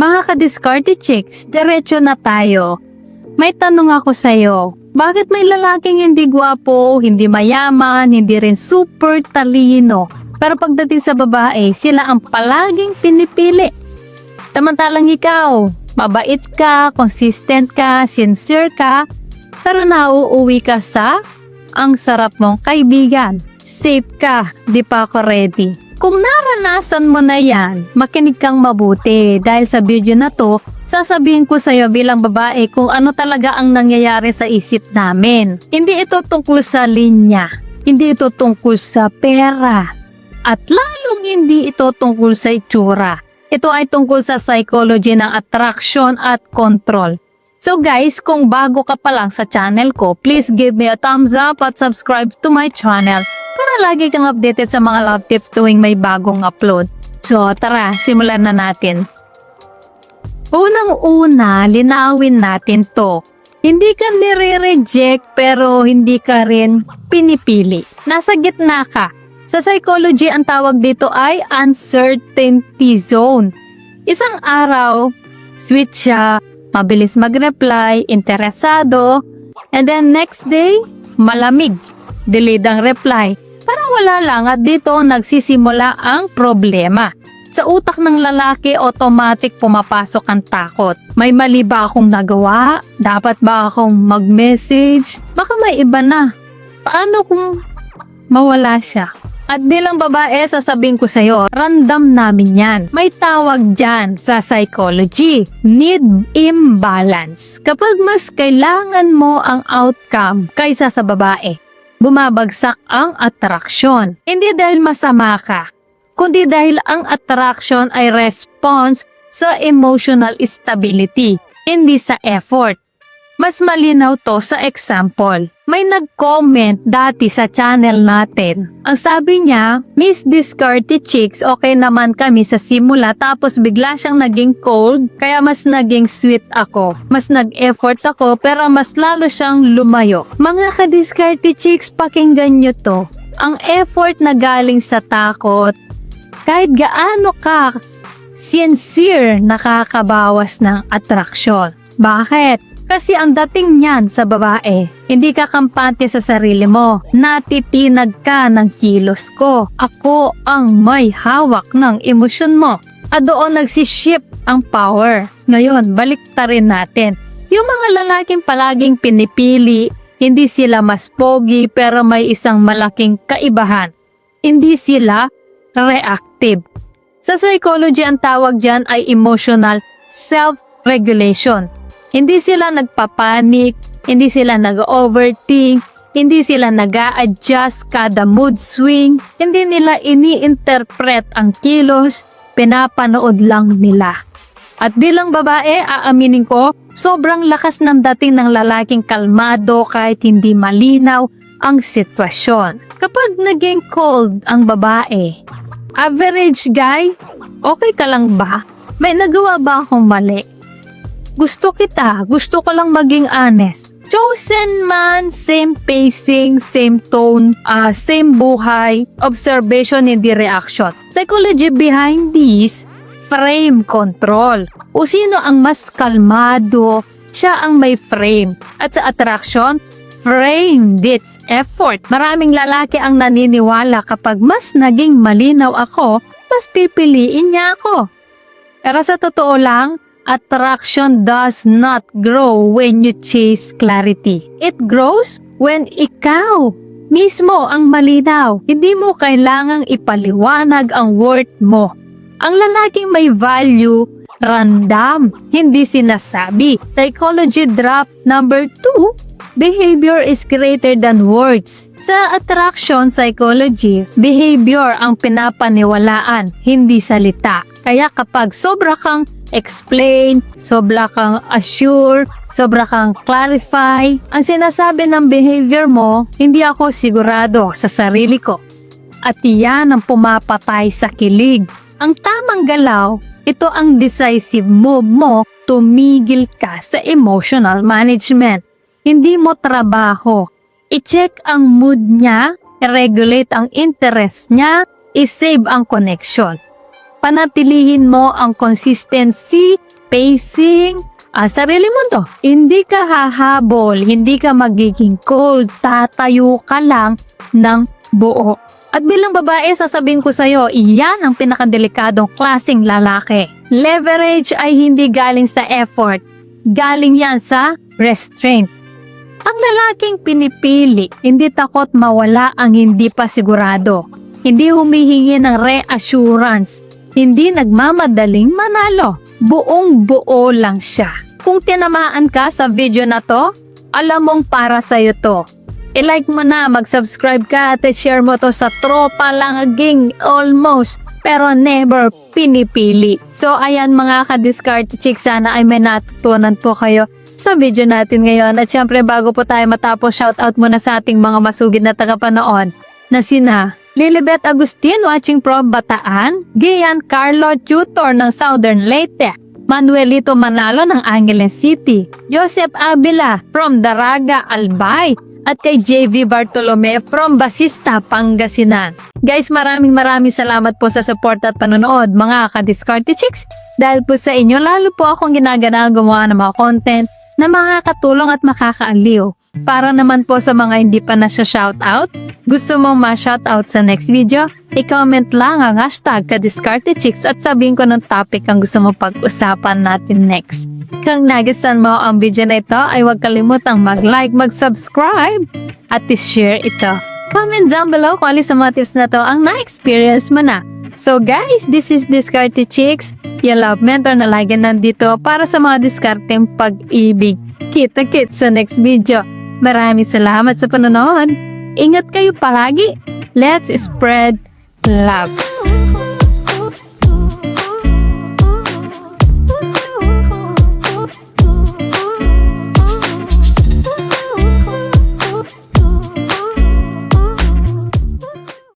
Mga ka-discarte chicks, diretso na tayo. May tanong ako sa'yo. Bakit may lalaking hindi gwapo, hindi mayaman, hindi rin super talino? Pero pagdating sa babae, sila ang palaging pinipili. Samantalang ikaw, mabait ka, consistent ka, sincere ka, pero nauuwi ka sa ang sarap mong kaibigan. Safe ka, di pa ako ready. Kung naranasan mo na yan, makinig kang mabuti dahil sa video na to, sasabihin ko sa'yo bilang babae kung ano talaga ang nangyayari sa isip namin. Hindi ito tungkol sa linya, hindi ito tungkol sa pera, at lalong hindi ito tungkol sa itsura. Ito ay tungkol sa psychology ng attraction at control. So guys, kung bago ka pa lang sa channel ko, please give me a thumbs up at subscribe to my channel para lagi kang updated sa mga love tips tuwing may bagong upload. So tara, simulan na natin. Unang-una, linawin natin to. Hindi ka nire-reject pero hindi ka rin pinipili. Nasa gitna ka. Sa psychology, ang tawag dito ay uncertainty zone. Isang araw, sweet siya, mabilis mag-reply, interesado, and then next day, malamig, delayed ang reply. Parang wala lang at dito nagsisimula ang problema. Sa utak ng lalaki, automatic pumapasok ang takot. May mali ba akong nagawa? Dapat ba akong mag-message? Baka may iba na. Paano kung mawala siya? At bilang babae, sasabihin ko sa'yo, random namin yan. May tawag dyan sa psychology, need imbalance. Kapag mas kailangan mo ang outcome kaysa sa babae, bumabagsak ang attraction. Hindi dahil masama ka, kundi dahil ang attraction ay response sa emotional stability, hindi sa effort. Mas malinaw to sa example. May nag-comment dati sa channel natin. Ang sabi niya, Miss Discarte Chicks, okay naman kami sa simula tapos bigla siyang naging cold kaya mas naging sweet ako. Mas nag-effort ako pero mas lalo siyang lumayo. Mga ka-Discarte Chicks, pakinggan nyo to. Ang effort na galing sa takot, kahit gaano ka sincere, nakakabawas ng attraction. Bakit? Kasi ang dating niyan sa babae, hindi ka kampante sa sarili mo. Natitinag ka ng kilos ko. Ako ang may hawak ng emosyon mo. At doon nagsiship ang power. Ngayon, baliktarin natin. Yung mga lalaking palaging pinipili, hindi sila mas pogi pero may isang malaking kaibahan. Hindi sila reactive. Sa psychology, ang tawag dyan ay emotional self-regulation. Hindi sila nagpapanik, hindi sila nag-overthink, hindi sila nag-a-adjust kada mood swing, hindi nila ini-interpret ang kilos, pinapanood lang nila. At bilang babae, aaminin ko, sobrang lakas ng dating ng lalaking kalmado kahit hindi malinaw ang sitwasyon. Kapag naging cold ang babae, average guy, okay ka lang ba? May nagawa ba akong mali? Gusto kita, gusto ko lang maging honest. Chosen man, same pacing, same tone, same buhay, observation, hindi reaction. Psychology behind this, frame control. O sino ang mas kalmado, siya ang may frame. At sa attraction, frame beats effort. Maraming lalaki ang naniniwala kapag mas naging malinaw ako, mas pipiliin niya ako. Pero sa totoo lang, attraction does not grow when you chase clarity. It grows when ikaw mismo ang malinaw. Hindi mo kailangang ipaliwanag ang worth mo. Ang lalaking may value, random, hindi sinasabi. Psychology drop number 2, behavior is greater than words. Sa attraction psychology, behavior ang pinapaniwalaan, hindi salita. Kaya kapag sobra kang explain, sobra kang assure, sobra kang clarify, ang sinasabi ng behavior mo, hindi ako sigurado sa sarili ko. At iyan ang pumapatay sa kilig. Ang tamang galaw, ito ang decisive move mo, tumigil ka sa emotional management. Hindi mo trabaho. I-check ang mood niya, i-regulate ang interest niya, i-save ang connection. Panatilihin mo ang consistency pacing, sarili mo to. Hindi ka hahabol, hindi ka magiging cold, tatayo ka lang ng buo. At bilang babae, sasabihin ko sa'yo, iyan ang pinakadelikadong klaseng lalaki. Leverage ay hindi galing sa effort. Galing yan sa restraint. Ang lalaking pinipili, hindi takot mawala ang hindi pa sigurado. Hindi humihingi ng reassurance. Hindi nagmamadaling manalo. Buong buo lang siya. Kung tinamaan ka sa video na to, alam mong para sa'yo to. I-like mo na, mag-subscribe ka at share mo to sa tropa langaging almost pero never pinipili. So ayan mga ka-discard chicks, sana ay may natutunan po kayo sa video natin ngayon. At syempre bago po tayo matapos, shoutout muna sa ating mga masugid na tagapanood na sina Lilibet Agustin watching from Bataan, Gian Carlo Tutor ng Southern Leyte, Manuelito Manalo ng Angeles City, Joseph Avila from Daraga, Albay, at kay JV Bartolome from Basista, Pangasinan. Guys, maraming salamat po sa support at panonood mga ka-discard chicks. Dahil po sa inyo, lalo po akong ginagana gumawa ng mga content na makakatulong at makakaaliw. Para naman po sa mga hindi pa na siya shoutout, gusto mong ma-shoutout sa next video, i-comment lang ang hashtag ka-discardechicks at sabihin ko ng topic ang gusto mo pag-usapan natin next. Kung nagustuhan mo ang video na ito, ay huwag kalimutang mag-like, mag-subscribe, at i-share ito. Comment down below kung alin sa mga tips na to ang na-experience mo na. So guys, this is Discarte Chicks, your love mentor na lagi nandito para sa mga diskarteng pag-ibig. Kita-kits sa next video. Maraming salamat sa panonood. Ingat kayo palagi. Let's spread love.